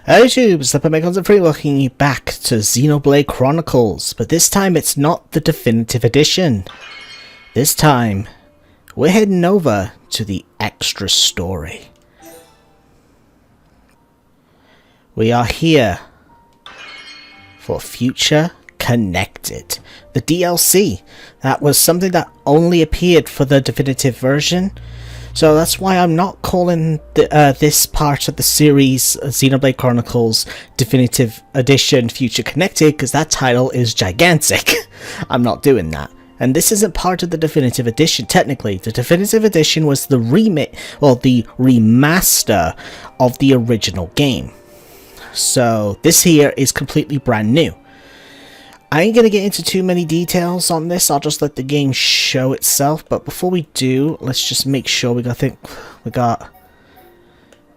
Hey YouTube, it's Leppermegons and Free, welcoming you back to Xenoblade Chronicles, but this time it's not the definitive edition. This time, we're heading over to the extra story. We are here for Future Connected, the DLC. That was something that only appeared for the definitive version. So that's why I'm not calling this part of the series Xenoblade Chronicles Definitive Edition Future Connected, because that title is gigantic. I'm not doing that. And this isn't part of the Definitive Edition, technically. The Definitive Edition was the the remaster of the original game. So this here is completely brand new. I ain't gonna get into too many details on this, I'll just let the game show itself, but before we do, let's just make sure we got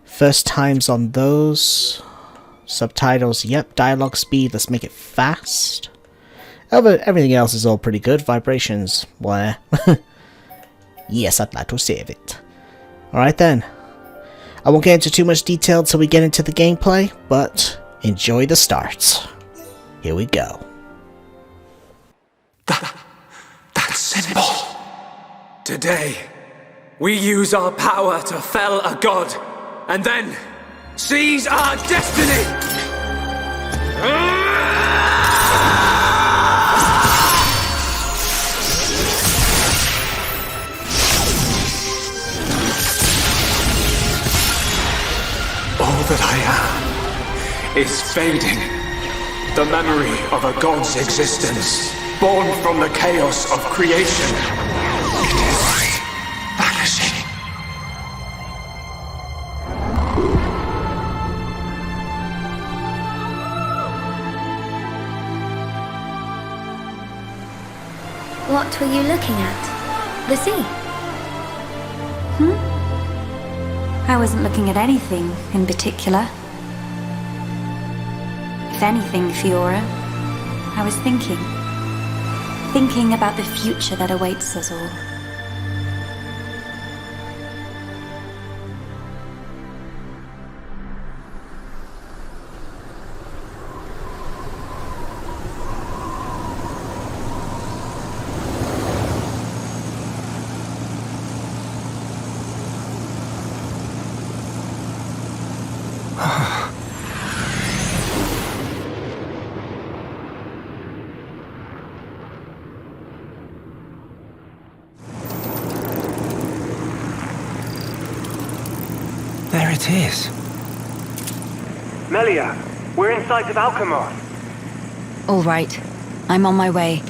first times on those, subtitles, yep, dialogue speed, let's make it fast. Everything else is all pretty good, vibrations, where? Yes, I'd like to save it. Alright then, I won't get into too much detail until we get into the gameplay, but enjoy the start. Here we go. That symbol! Today, we use our power to fell a god, and then seize our destiny! All that I am is fading. The memory of a god's existence. Born from the chaos of creation. It is vanishing. What were you looking at? The sea? I wasn't looking at anything in particular. If anything, Fiora, I was thinking about the future that awaits us all. There it is. Melia, we're in sight of Alchemar. All right, I'm on my way.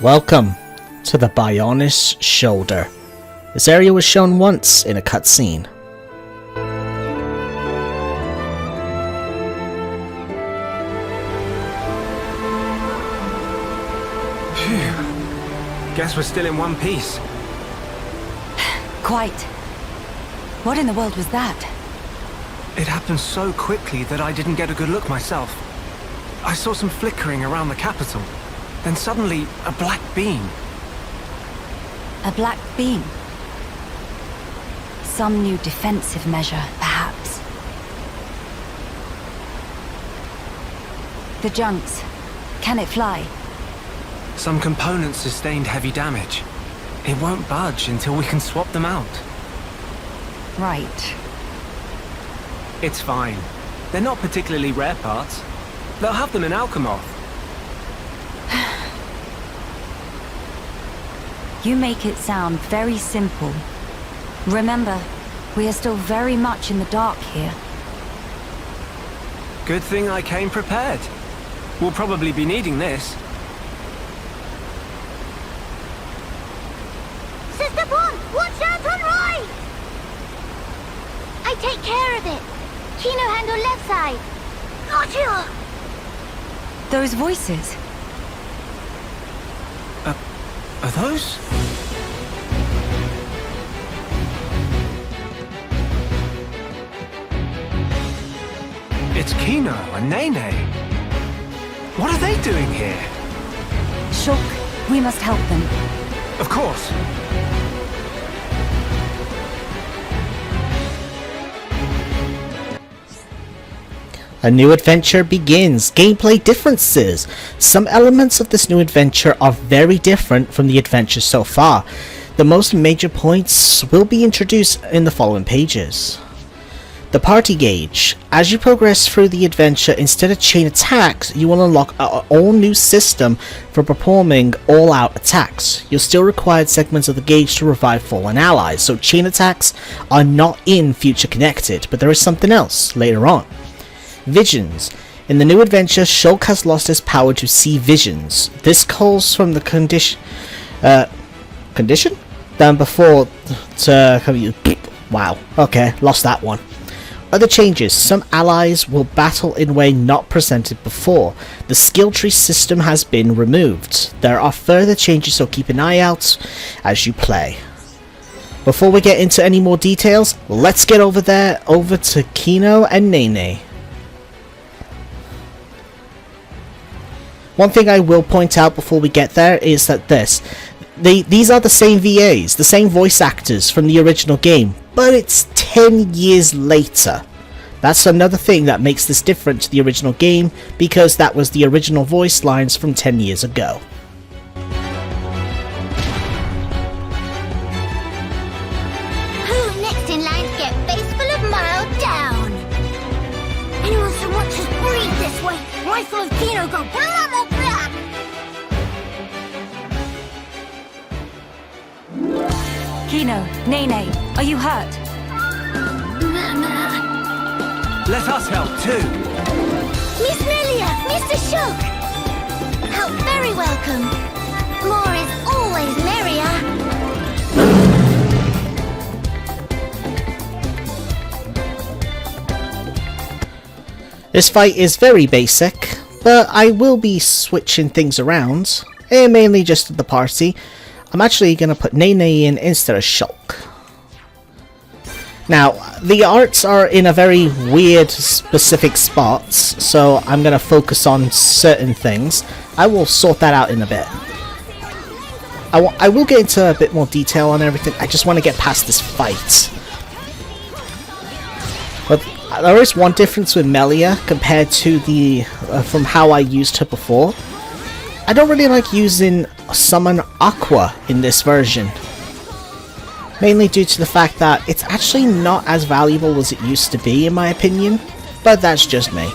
Welcome to the Bionis Shoulder. This area was shown once in a cutscene. Phew. Guess we're still in one piece. Quite. What in the world was that? It happened so quickly that I didn't get a good look myself. I saw some flickering around the capital. Then suddenly, a black beam. A black beam? Some new defensive measure, perhaps. The junks. Can it fly? Some components sustained heavy damage. It won't budge until we can swap them out. Right. It's fine. They're not particularly rare parts. They'll have them in Alchemoth. You make it sound very simple. Remember, we are still very much in the dark here. Good thing I came prepared. We'll probably be needing this. Sister Bon, watch out on right! I take care of it. Kino handle left side. Gotcha! Those voices. Are those? It's Kino and Nene. What are they doing here? Shulk, we must help them. Of course. A new adventure begins. Gameplay differences. Some elements of this new adventure are very different from the adventure so far. The most major points will be introduced in the following pages. The party gauge. As you progress through the adventure, instead of chain attacks, you will unlock an all-new system for performing all-out attacks. You'll still require segments of the gauge to revive fallen allies, so chain attacks are not in Future Connected, but there is something else later on. Visions. In the new adventure, Shulk has lost his power to see visions. This calls from the condition than before to... Wow, okay, lost that one. Other changes. Some allies will battle in a way not presented before. The skill tree system has been removed. There are further changes, so keep an eye out as you play. Before we get into any more details, let's get over to Kino and Nene. One thing I will point out before we get there is that these are the same VAs, the same voice actors from the original game, but it's 10 years later. That's another thing that makes this different to the original game, because that was the original voice lines from 10 years ago. Who next in line to get face full of mild down? Anyone so much as breathe this way, rifle of Kino go blam or blam! Kino, Nene, are you hurt? Let us help too. Miss Melia, Mr. Shulk! Help very welcome. More is always merrier. This fight is very basic, but I will be switching things around, and mainly just at the party. I'm actually going to put Nene in instead of Shulk. Now, the arts are in a very weird specific spots, so I'm going to focus on certain things. I will sort that out in a bit. I will get into a bit more detail on everything. I just want to get past this fight. But there is one difference with Melia compared to the from how I used her before. I don't really like using Summon Aqua in this version. Mainly due to the fact that it's actually not as valuable as it used to be, in my opinion. But that's just me.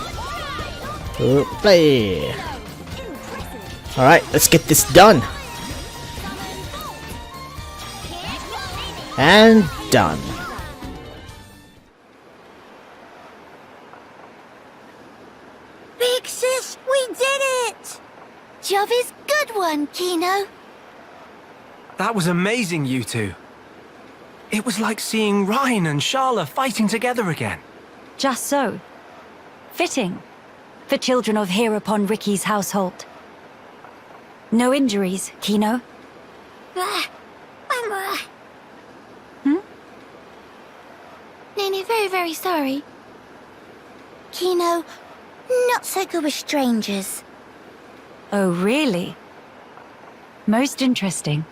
Play. Alright, let's get this done. And done. Big sis, we did it! Job is good one, Kino. That was amazing, you two. It was like seeing Ryan and Sharla fighting together again. Just so. Fitting. For children of here upon Ricky's household. No injuries, Kino? Nene, very, very sorry. Kino, not so good with strangers. Oh, really? Most interesting.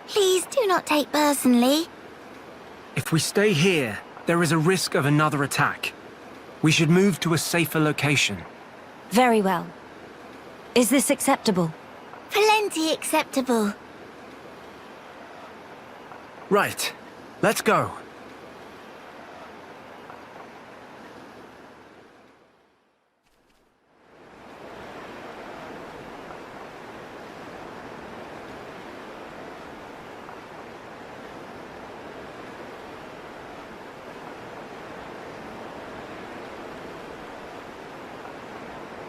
Please do not take personally. If we stay here, there is a risk of another attack. We should move to a safer location. Very well. Is this acceptable? Plenty acceptable. Right. Let's go.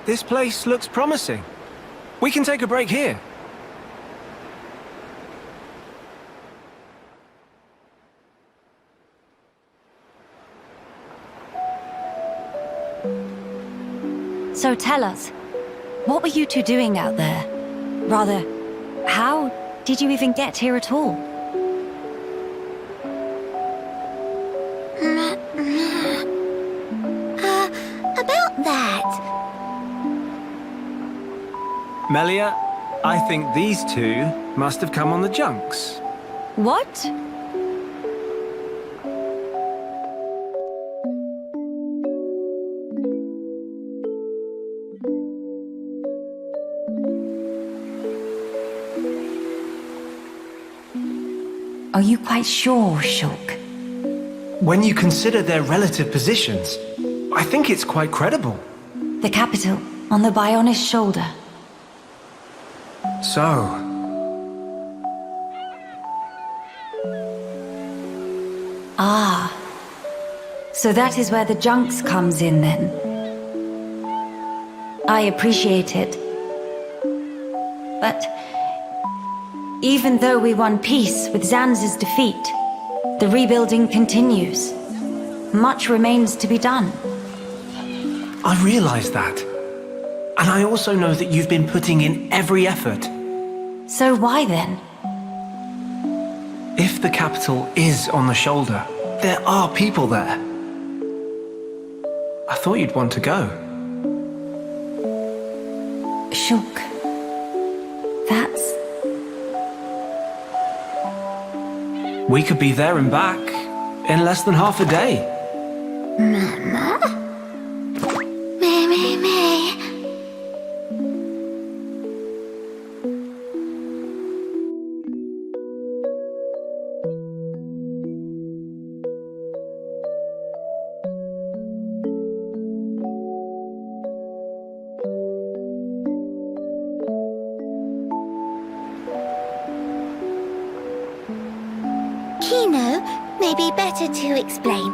This place looks promising. We can take a break here. So tell us, what were you two doing out there? Rather, how did you even get here at all? About that. Melia, I think these two must have come on the junks. What? Are you quite sure, Shulk? When you consider their relative positions, I think it's quite credible. The capital, on the Bionis shoulder. So, Ah. So that is where the junks comes in then. I appreciate it. But even though we won peace with Zanz's defeat, the rebuilding continues. Much remains to be done. I realize that. And I also know that you've been putting in every effort. So why then? If the capital is on the shoulder, there are people there. I thought you'd want to go. Shulk. That's... We could be there and back in less than half a day. Mama? Me. Kino, may be better to explain.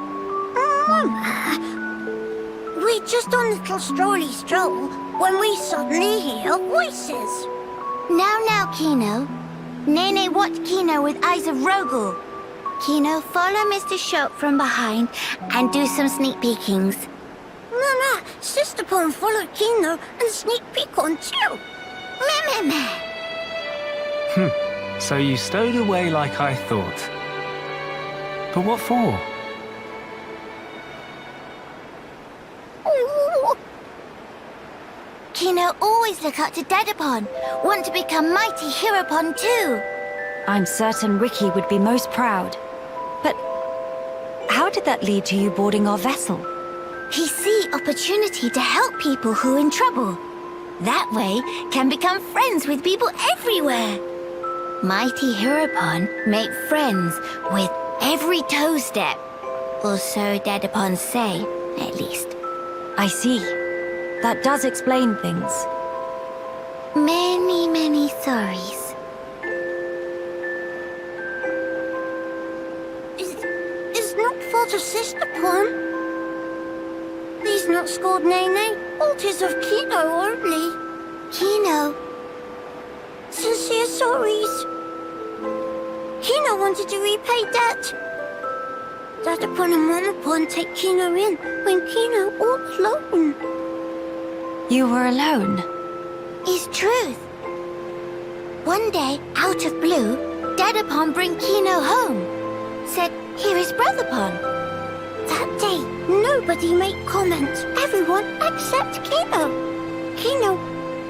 We're just on a little strolly stroll when we suddenly hear voices. Now, Kino. Nene watch Kino with eyes of Rogel. Kino, follow Mr. Shulk from behind and do some sneak peekings. Mama, Sister Pon followed Kino and sneak peek on too. Meh. So you stowed away like I thought. But what for? Ooh. Kino always look up to Dedapon. Want to become mighty Heropon too. I'm certain Ricky would be most proud. But how did that lead to you boarding our vessel? He see opportunity to help people who in trouble. That way can become friends with people everywhere. Mighty Heropon make friends with every toe step. Or so Dedapon say, at least. I see. That does explain things. Many sorries. Is not fault of Sister Pon. He's not scored Nene. Fault is of Kino only. Kino. Sincere sorries. Kino wanted to repay debt. Dedapon and Monopon take Kino in when Kino all alone. You were alone? is truth. One day, out of blue, Dedapon bring Kino home. Said, here is Brotherpon. That day, nobody made comments. Everyone except Kino. Kino,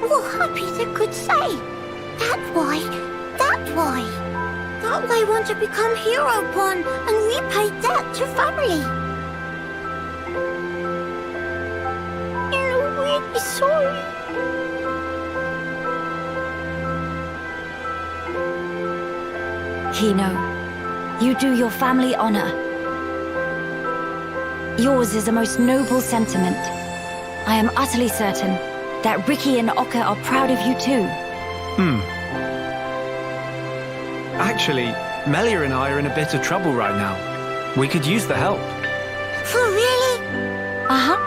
what happy they could say. That why. That they want to become Hero-pon and repay debt to family. I'm really sorry. Kino, you do your family honor. Yours is a most noble sentiment. I am utterly certain that Ricky and Oka are proud of you too. Actually, Melia and I are in a bit of trouble right now. We could use the help. For really? Uh-huh.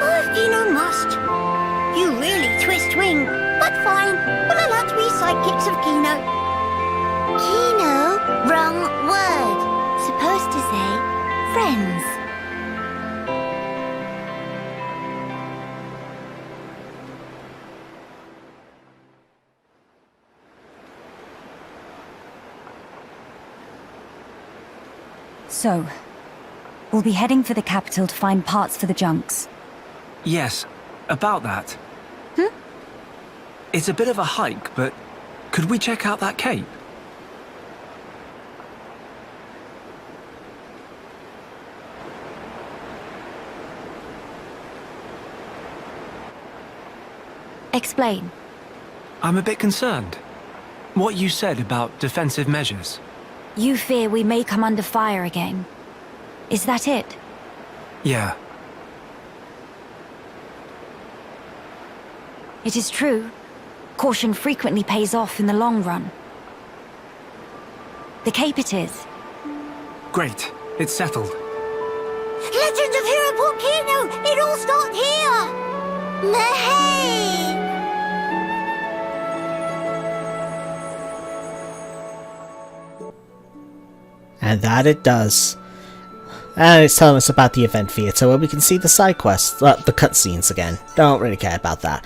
Oh, Kino must. You really twist wing. But fine, we'll allow to be sidekicks of Kino. Kino? Wrong word. Supposed to say friends. So, we'll be heading for the capital to find parts for the junks. Yes, about that. It's a bit of a hike, but could we check out that cape? Explain. I'm a bit concerned. What you said about defensive measures. You fear we may come under fire again. Is that it? Yeah. It is true. Caution frequently pays off in the long run. The cape it is. Great. It's settled. Legend of Hero-pon Kino! It all started here! Mahey! And that it does. And it's telling us about the event theatre where we can see the side quests, the cutscenes again. Don't really care about that.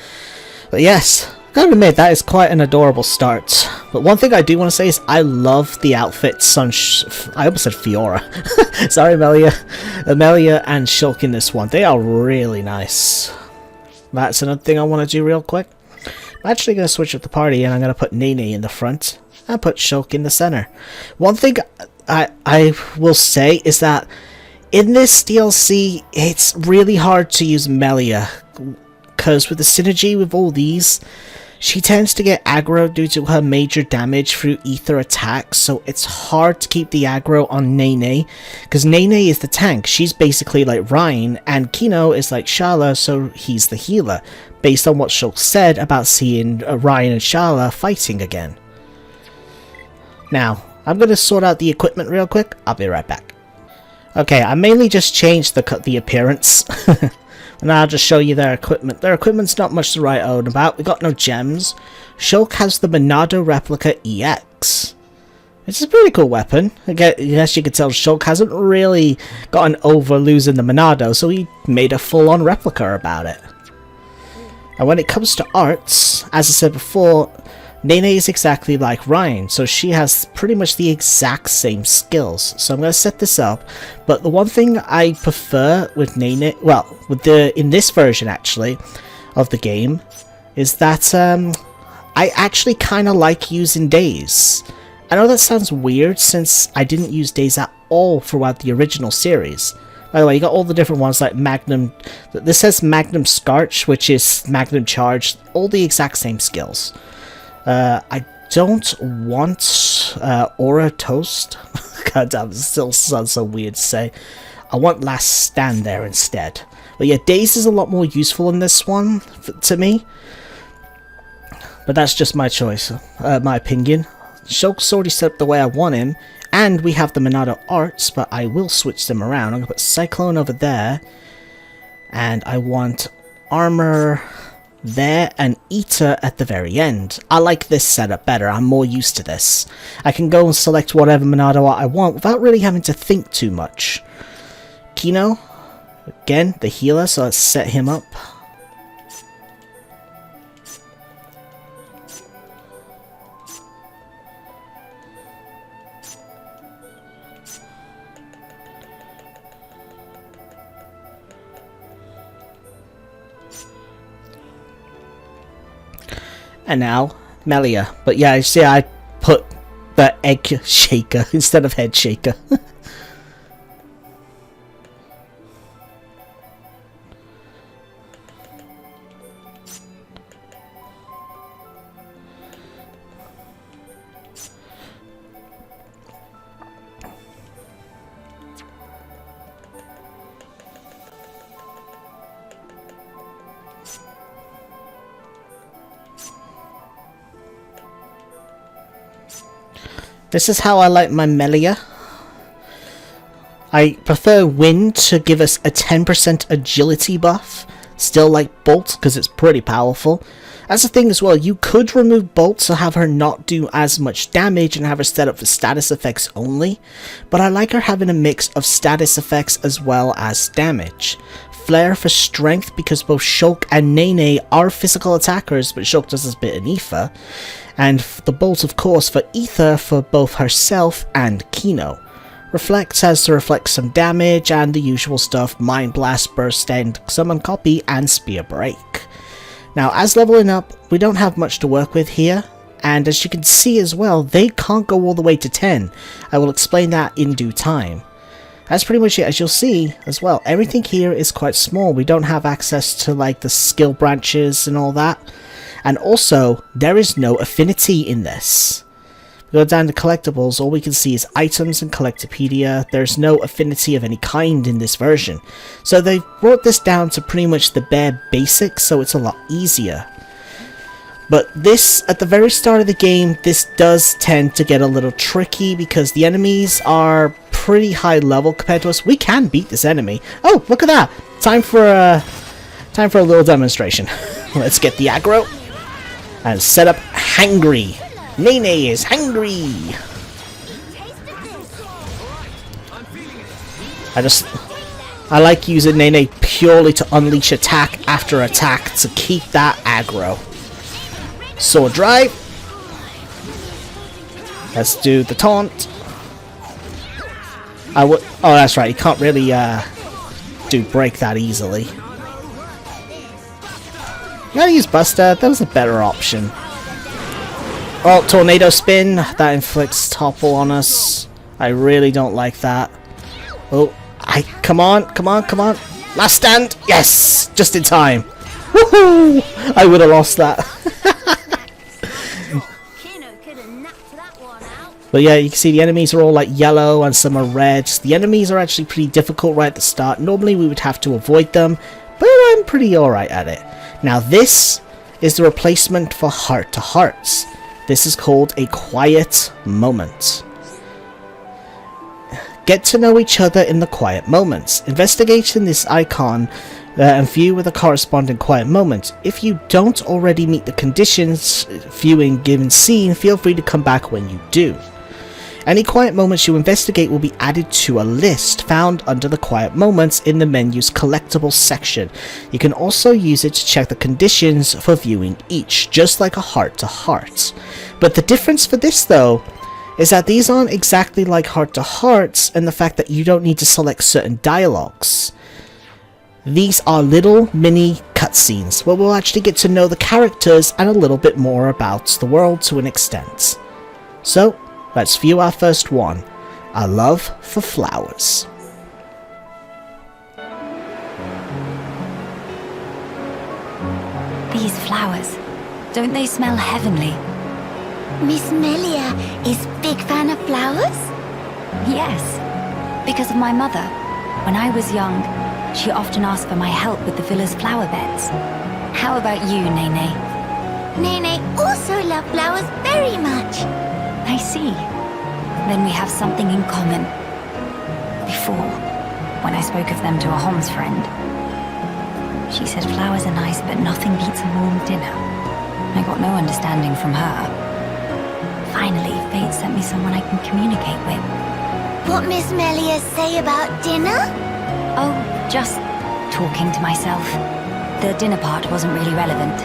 But yes, gotta admit, that is quite an adorable start. But one thing I do want to say is I love the outfits on I almost said Fiora. Sorry, Melia. Amelia and Shulk in this one. They are really nice. That's another thing I want to do real quick. I'm actually going to switch up the party and I'm going to put Nene in the front and put Shulk in the center. One thing I will say is that in this DLC, it's really hard to use Melia, because with the synergy with all these, she tends to get aggro due to her major damage through ether attacks, so it's hard to keep the aggro on Nene, because Nene is the tank. She's basically like Ryan, and Kino is like Shala, so he's the healer, based on what Shulk said about seeing Ryan and Shala fighting again. Now, I'm going to sort out the equipment real quick. I'll be right back. Okay, I mainly just changed the appearance. And I'll just show you their equipment. Their equipment's not much to write home about. We got no gems. Shulk has the Monado Replica EX. It's a pretty cool weapon. Again, as you can tell, Shulk hasn't really gotten over losing the Monado, so he made a full-on replica about it. And when it comes to arts, as I said before, Nene is exactly like Ryan, so she has pretty much the exact same skills. So I'm going to set this up, but the one thing I prefer with Nene, well, in this version actually, of the game, is that I actually kind of like using days. I know that sounds weird since I didn't use days at all throughout the original series. By the way, you got all the different ones like Magnum, this says Magnum Scarch, which is Magnum Charge, all the exact same skills. I don't want Aura Toast. God damn, it still sounds so weird to say. I want Last Stand there instead. But yeah, Days is a lot more useful in this one, to me. But that's just my choice, my opinion. Shulk's already set up the way I want him, and we have the Monado arts, but I will switch them around. I'm going to put Cyclone over there, and I want Armor there and Eater at the very end. I like this setup better. I'm more used to this. I can go and select whatever Monado art I want without really having to think too much. Kino, Again, the healer, so let's set him up. And now, Melia. But yeah, you see I put the egg shaker instead of head shaker. This is how I like my Melia. I prefer Wind to give us a 10% agility buff. Still like Bolt because it's pretty powerful. That's the thing as well, you could remove Bolt to have her not do as much damage and have her set up for status effects only. But I like her having a mix of status effects as well as damage. Flare for strength because both Shulk and Nene are physical attackers, but Shulk does a bit in Aoife. And the Bolt, of course, for Aether for both herself and Kino. Reflect has to reflect some damage and the usual stuff, Mind Blast, Burst End, Summon Copy, and Spear Break. Now, as leveling up, we don't have much to work with here, and as you can see as well, they can't go all the way to 10. I will explain that in due time. That's pretty much it. As you'll see as well, everything here is quite small. We don't have access to like the skill branches and all that. And also, there is no affinity in this. We go down to collectibles, all we can see is items and Collectopedia. There's no affinity of any kind in this version. So they've brought this down to pretty much the bare basics, so it's a lot easier. But this, at the very start of the game, this does tend to get a little tricky because the enemies are pretty high level compared to us. We can beat this enemy. Oh, look at that! Time for a little demonstration. Let's get the aggro and set up hangry. Nene is hungry. I like using Nene purely to unleash attack after attack to keep that aggro. Sword drive. Let's do the taunt. Oh, that's right. You can't really do break that easily. You gotta use Buster. That was a better option. Oh, Tornado Spin. That inflicts topple on us. I really don't like that. Oh, come on. Last stand. Yes, just in time. Woohoo! I would have lost that. But yeah, you can see the enemies are all like yellow and some are red. The enemies are actually pretty difficult right at the start. Normally we would have to avoid them, but I'm pretty alright at it. Now this is the replacement for Heart to Hearts. This is called a quiet moment. Get to know each other in the quiet moments. Investigating this icon and view with a corresponding quiet moment. If you don't already meet the conditions viewing given scene, feel free to come back when you do. Any quiet moments you investigate will be added to a list found under the quiet moments in the menu's collectibles section. You can also use it to check the conditions for viewing each, just like a Heart to Heart. But the difference for this though, is that these aren't exactly like Heart to Hearts and the fact that you don't need to select certain dialogues. These are little mini cutscenes where we'll actually get to know the characters and a little bit more about the world to an extent. So, let's view our first one, A Love for Flowers. These flowers, don't they smell heavenly? Miss Melia is big fan of flowers? Yes, because of my mother. When I was young, she often asked for my help with the villa's flower beds. How about you, Nene? Nene also loves flowers very much. I see. Then we have something in common. Before, when I spoke of them to a Homs friend, she said flowers are nice, but nothing beats a warm dinner. I got no understanding from her. Finally, fate sent me someone I can communicate with. What Miss Melia say about dinner? Oh, just talking to myself. The dinner part wasn't really relevant.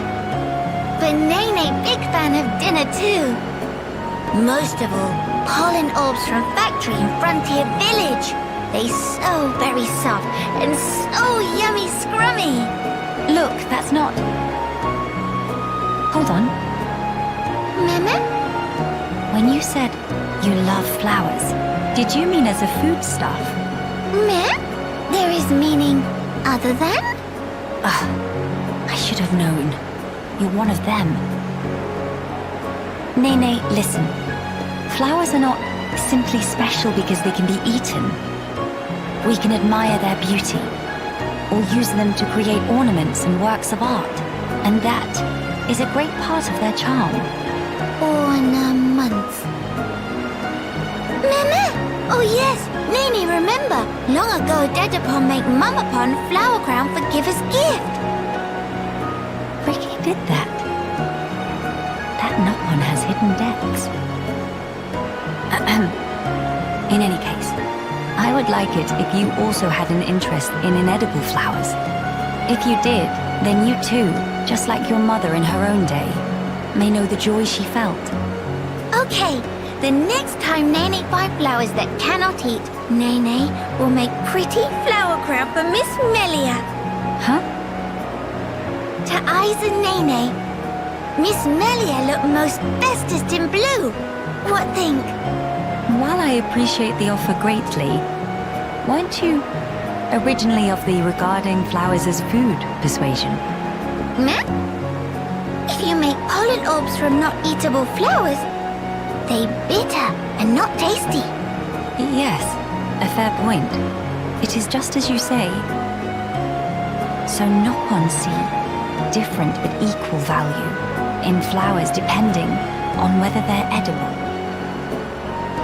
But Nene, big fan of dinner too. Most of all, pollen orbs from factory in Frontier Village. They so very soft and so yummy scrummy. Look, that's not... Hold on. Meme? When you said you love flowers, did you mean as a foodstuff? Meh? There is meaning other than? I should have known. You're one of them. Nene, listen. Flowers are not simply special because they can be eaten. We can admire their beauty, or use them to create ornaments and works of art. And that is a great part of their charm. Ornaments. Meme! Oh yes, Nene, remember. Long ago, Dedapon make Mamapon flower crown for giver's gift. Ricky did that. That Nopon has hidden depths. In any case, I would like it if you also had an interest in inedible flowers. If you did, then you too, just like your mother in her own day, may know the joy she felt. Okay, the next time Nene find flowers that cannot eat, Nene will make pretty flower crown for Miss Melia. Huh? To eyes and Nene, Miss Melia look most bestest in blue. What think? While I appreciate the offer greatly, weren't you originally of the regarding flowers as food persuasion? Meh? If you make pollen orbs from not eatable flowers, they bitter and not tasty. Yes, a fair point. It is just as you say. So Nopon see different but equal value in flowers depending on whether they're edible.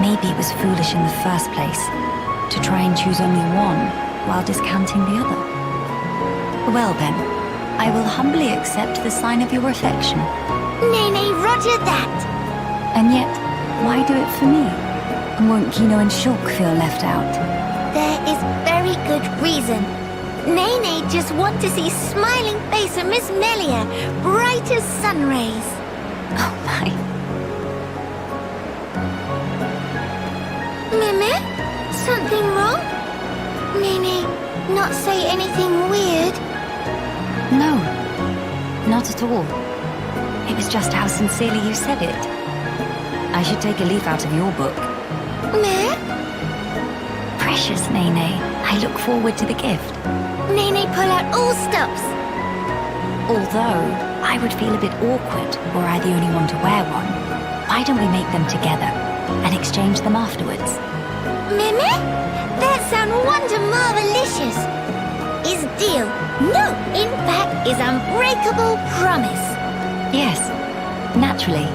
Maybe it was foolish in the first place to try and choose only one while discounting the other. Well then, I will humbly accept the sign of your affection. Nene, roger that. And yet, why do it for me? Won't Kino and Shulk feel left out? There is very good reason. Nene just want to see smiling face of Miss Melia, bright as sun rays. Oh my. Meme? Something wrong? Nene, not say anything weird? No, not at all. It was just how sincerely you said it. I should take a leaf out of your book. Meh? Precious Nene, I look forward to the gift. Nene, pull out all stops. Although, I would feel a bit awkward were I the only one to wear one. Why don't we make them together and exchange them afterwards? Meme? That sound wonder marvelicious. Is deal. No, in fact, is unbreakable promise. Yes, naturally.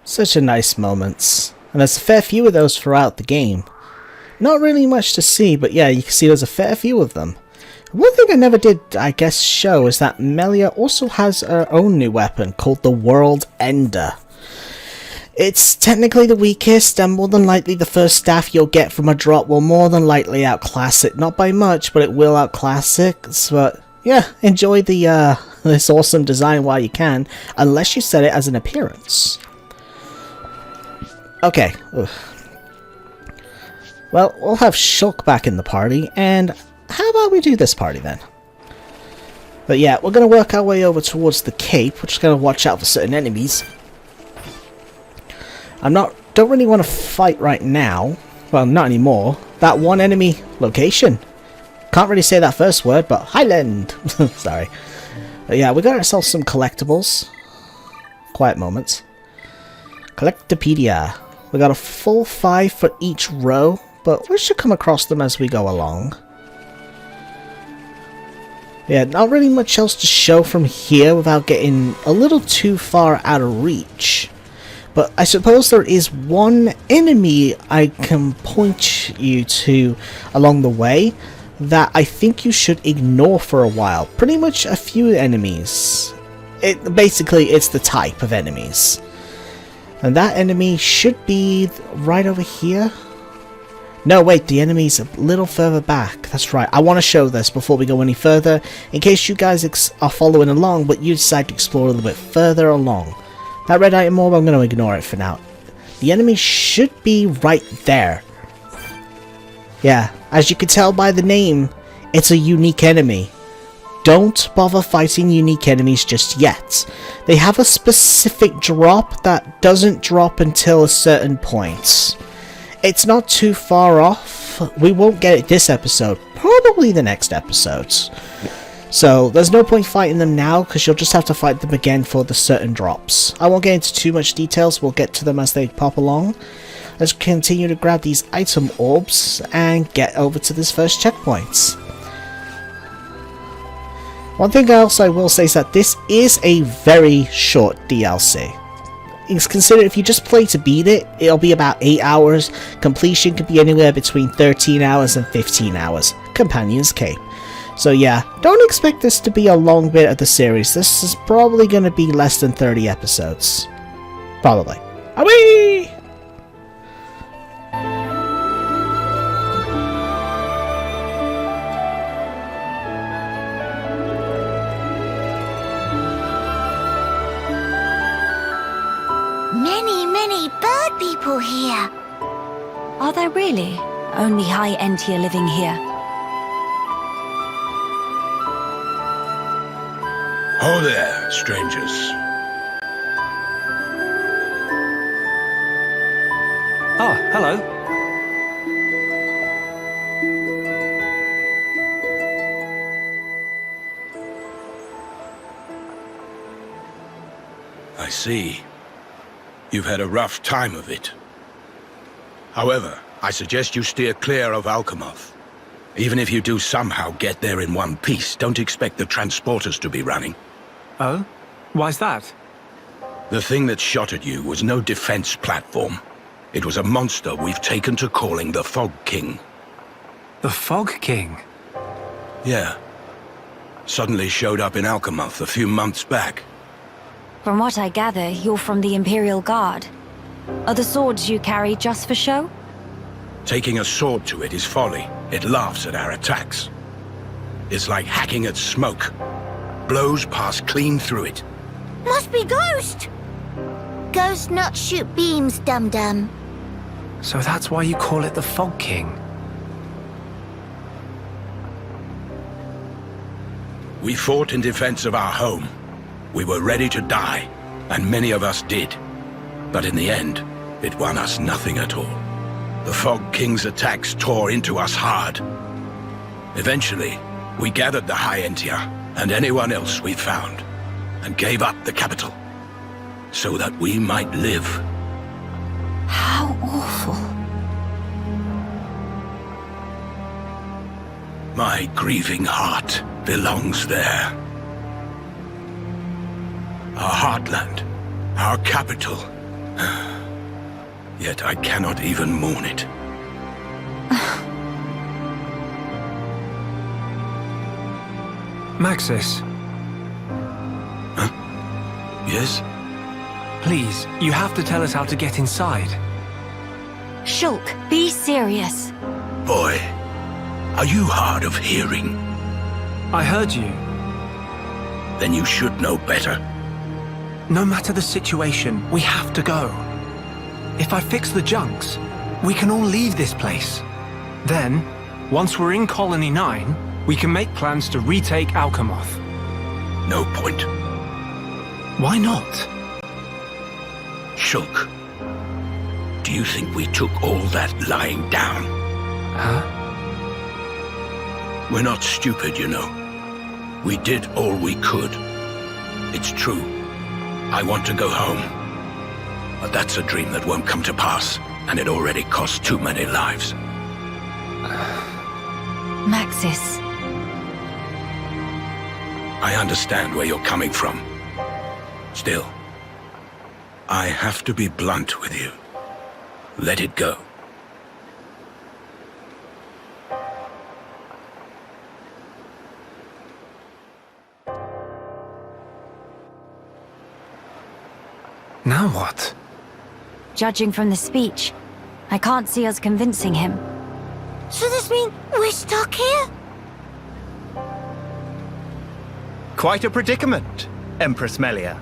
Such a nice moments. And there's a fair few of those throughout the game. Not really much to see, but yeah, you can see there's a fair few of them. One thing I never did, I guess, show is that Melia also has her own new weapon called the World Ender. It's technically the weakest, and more than likely the first staff you'll get from a drop will more than likely outclass it. Not by much, but it will outclass it. But yeah, enjoy the this awesome design while you can, unless you set it as an appearance. Okay. Ugh. Well, we'll have Shulk back in the party, and how about we do this party then? But yeah, we're going to work our way over towards the cape. We're just going to watch out for certain enemies. Don't really want to fight right now. Well, not anymore. That one enemy location. Can't really say that first word, but Highland. Sorry. But yeah, we got ourselves some collectibles. Quiet moments. Collectopedia. We got a full 5 for each row, but we should come across them as we go along. Yeah, not really much else to show from here without getting a little too far out of reach. But I suppose there is one enemy I can point you to along the way that I think you should ignore for a while. Pretty much a few enemies. Basically, it's the type of enemies. And that enemy should be right over here. No, wait, the enemy's a little further back. That's right. I want to show this before we go any further, in case you guys are following along, but you decide to explore a little bit further along. That red item orb, I'm going to ignore it for now. The enemy should be right there. Yeah, as you can tell by the name, it's a unique enemy. Don't bother fighting unique enemies just yet. They have a specific drop that doesn't drop until a certain point. It's not too far off. We won't get it this episode, probably the next episode. So there's no point fighting them now, because you'll just have to fight them again for the certain drops. I won't get into too much details, we'll get to them as they pop along. Let's continue to grab these item orbs and get over to this first checkpoint. One thing else I will say is that this is a very short DLC. It's considered, if you just play to beat it, it'll be about 8 hours. Completion could be anywhere between 13 hours and 15 hours. Companion's Cape. So yeah, don't expect this to be a long bit of the series. This is probably going to be less than 30 episodes. Probably. Awee! Many bird people here. Are there really? Only high Entier living here. Oh there, strangers. Oh, hello. I see. You've had a rough time of it. However, I suggest you steer clear of Alchemoth. Even if you do somehow get there in one piece, don't expect the transporters to be running. Oh? Why's that? The thing that shot at you was no defense platform. It was a monster we've taken to calling the Fog King. The Fog King? Yeah. Suddenly showed up in Alchemoth a few months back. From what I gather, you're from the Imperial Guard. Are the swords you carry just for show? Taking a sword to it is folly. It laughs at our attacks. It's like hacking at smoke. Blows pass clean through it. Must be Ghost. Ghost not shoot beams, dum-dum. So that's why you call it the Fog King? We fought in defense of our home. We were ready to die, and many of us did. But in the end, it won us nothing at all. The Fog King's attacks tore into us hard. Eventually, we gathered the High Entier and anyone else we found, and gave up the capital, so that we might live. How awful. My grieving heart belongs there. Our heartland, our capital. Yet I cannot even mourn it. Maxis, Huh? Yes? please, you have to tell us how to get inside. Shulk, be serious. Boy, are you hard of hearing? I heard you. Then you should know better. No matter the situation, we have to go. If I fix the junks, we can all leave this place. Then, once we're in Colony 9, we can make plans to retake Alchemoth. No point. Why not? Shulk, do you think we took all that lying down? Huh? We're not stupid, you know. We did all we could. It's true. I want to go home. But that's a dream that won't come to pass, and it already cost too many lives. Maxis. I understand where you're coming from. Still, I have to be blunt with you. Let it go. Now what? Judging from the speech, I can't see us convincing him. So this means we're stuck here? Quite a predicament, Empress Melia.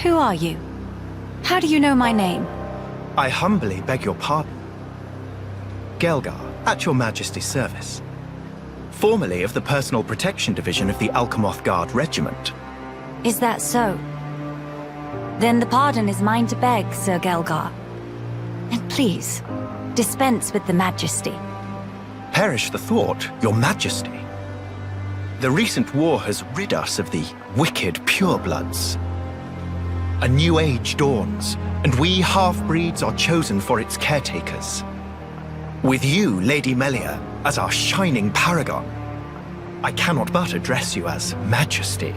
Who are you? How do you know my name? I humbly beg your pardon. Gael'gar, at your Majesty's service. Formerly of the Personal Protection Division of the Alchemoth Guard Regiment. Is that so? Then the pardon is mine to beg, Sir Gael'gar. And please, dispense with the Majesty. Perish the thought, your Majesty. The recent war has rid us of the wicked purebloods. A new age dawns, and we half-breeds are chosen for its caretakers. With you, Lady Melia, as our shining paragon, I cannot but address you as Majesty.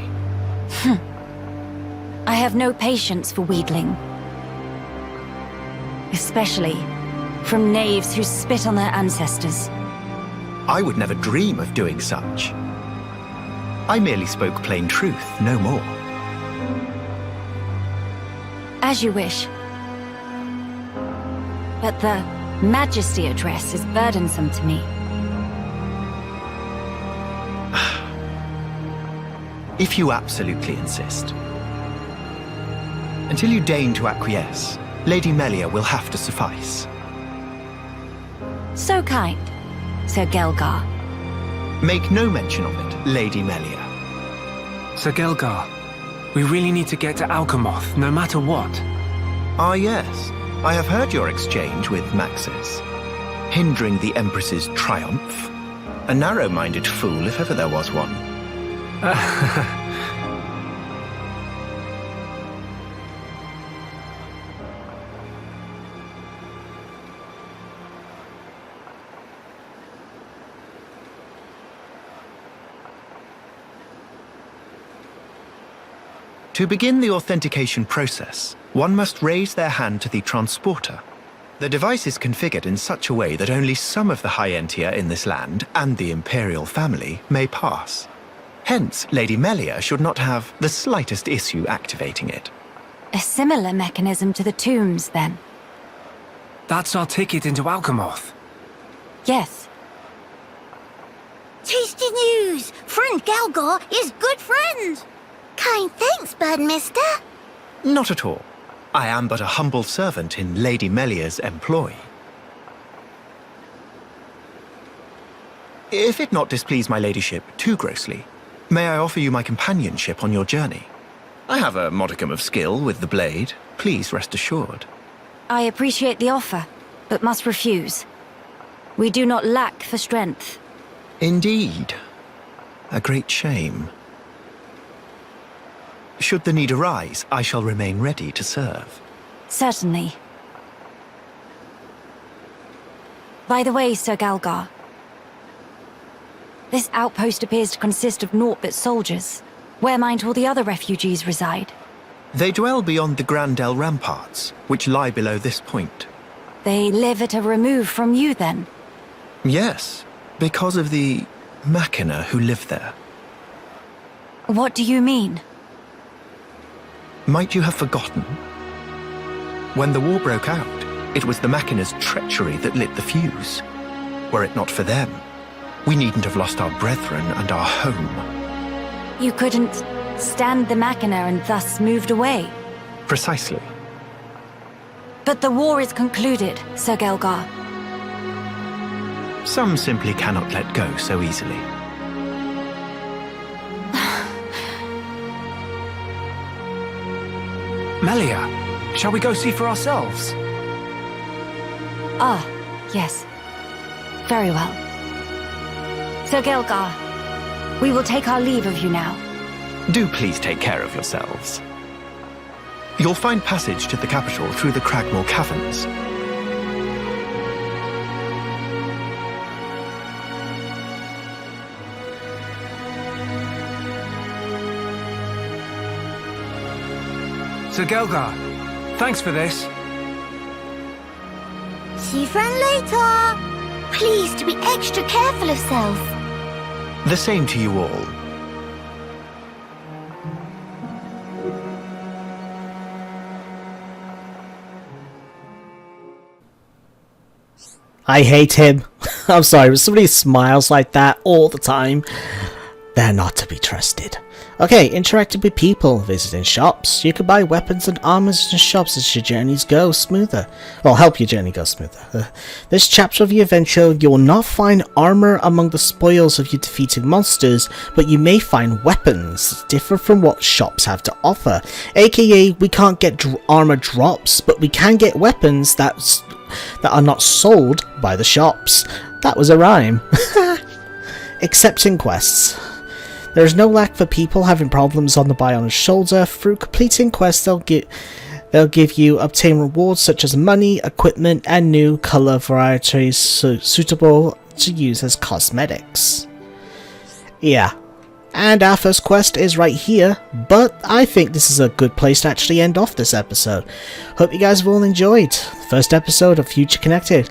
I have no patience for wheedling. Especially from knaves who spit on their ancestors. I would never dream of doing such. I merely spoke plain truth, no more. As you wish. But the Majesty address is burdensome to me. If you absolutely insist. Until you deign to acquiesce, Lady Melia will have to suffice. So kind, Sir Gael'gar. Make no mention of it, Lady Melia. Sir Gael'gar, we really need to get to Alchemoth, no matter what. Ah yes, I have heard your exchange with Maxis. Hindering the Empress's triumph. A narrow-minded fool, if ever there was one. To begin the authentication process, one must raise their hand to the transporter. The device is configured in such a way that only some of the High-Entier in this land and the Imperial family may pass. Hence, Lady Melia should not have the slightest issue activating it. A similar mechanism to the tombs, then. That's our ticket into Alchemoth. Yes. Tasty news! Friend gael'gar is good friend! Kind thanks, Birdmister. Not at all. I am but a humble servant in Lady Melia's employ. If it not displease my ladyship too grossly, may I offer you my companionship on your journey? I have a modicum of skill with the blade. Please rest assured. I appreciate the offer, but must refuse. We do not lack for strength. Indeed. A great shame. Should the need arise, I shall remain ready to serve. Certainly. By the way, Sir Gael'gar, this outpost appears to consist of naught but soldiers. Where might all the other refugees reside? They dwell beyond the Grandel ramparts, which lie below this point. They live at a remove from you, then? Yes, because of the Machina who live there. What do you mean? Might you have forgotten? When the war broke out, it was the Machina's treachery that lit the fuse. Were it not for them, we needn't have lost our brethren and our home. You couldn't stand the Machina and thus moved away? Precisely. But the war is concluded, Sir Gael'gar. Some simply cannot let go so easily. Melia, shall we go see for ourselves? Ah, yes. Very well. Sir Gael'gar, we will take our leave of you now. Do please take care of yourselves. You'll find passage to the capital through the Cragmore Caverns. Sir Gael'gar, thanks for this. See you friend later. Please to be extra careful of self. The same to you all. I hate him. I'm sorry, but somebody smiles like that all the time, they're not to be trusted. Okay, interacting with people, visiting shops. You can buy weapons and armors in shops as your journeys go smoother. Well, help your journey go smoother. This chapter of your adventure, you will not find armor among the spoils of your defeating monsters, but you may find weapons different from what shops have to offer. AKA, we can't get armor drops, but we can get weapons that are not sold by the shops. That was a rhyme. Accepting quests. There is no lack for people having problems on the Biona's shoulder. Through completing quests, they'll give you obtain rewards such as money, equipment, and new color varieties suitable to use as cosmetics. Yeah. And our first quest is right here, but I think this is a good place to actually end off this episode. Hope you guys have all enjoyed the first episode of Future Connected.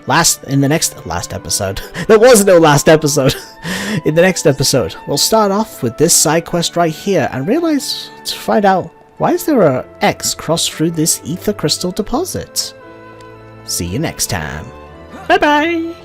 In the next episode. There was no last episode. In the next episode, we'll start off with this side quest right here and find out why is there a X crossed through this ether crystal deposit. See you next time. Bye bye.